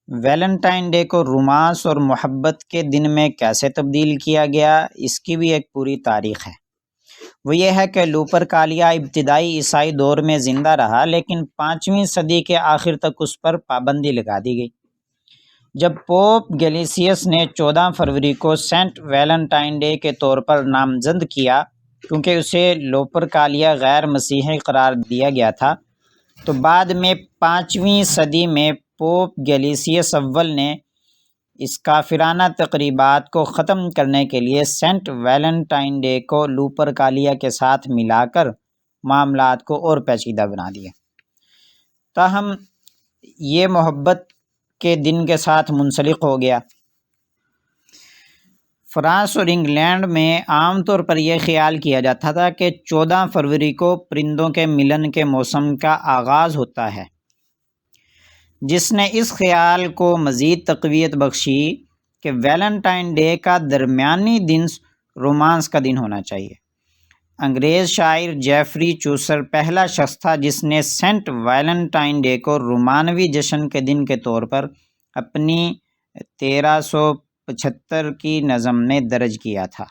Valentine day کو romance اور محبت کے دن میں کیسے تبدیل کیا گیا، اس کی بھی ایک پوری تاریخ ہے۔ وہ یہ ہے کہ لوپرکالیا ابتدائی عیسائی دور میں زندہ رہا، لیکن 5ویں صدی کے آخر تک اس پر پابندی لگا دی گئی۔ جب پوپ گیلیسیس نے 14 فروری کو سینٹ ویلنٹائن ڈے کے طور پر نامزد کیا، کیونکہ اسے لوپرکالیا غیر مسیحی قرار دیا گیا تھا، تو بعد میں 5ویں صدی میں پوپ گیلیسیس اول نے اس کافرانہ تقریبات کو ختم کرنے کے لیے سینٹ ویلنٹائن ڈے کو لوپرکالیا کے ساتھ ملا کر معاملات کو اور پیچیدہ بنا دیا۔ تاہم یہ محبت کے دن کے ساتھ منسلک ہو گیا۔ فرانس اور انگلینڈ میں عام طور پر یہ خیال کیا جاتا تھا کہ 14 فروری کو پرندوں کے ملن کے موسم کا آغاز ہوتا ہے، جس نے اس خیال کو مزید تقویت بخشی کہ ویلنٹائن ڈے کا درمیانی دن رومانس کا دن ہونا چاہیے۔ انگریز شاعر جیفری چوسر پہلا شخص تھا جس نے سینٹ ویلنٹائن ڈے کو رومانوی جشن کے دن کے طور پر اپنی 1375 کی نظم میں درج کیا تھا۔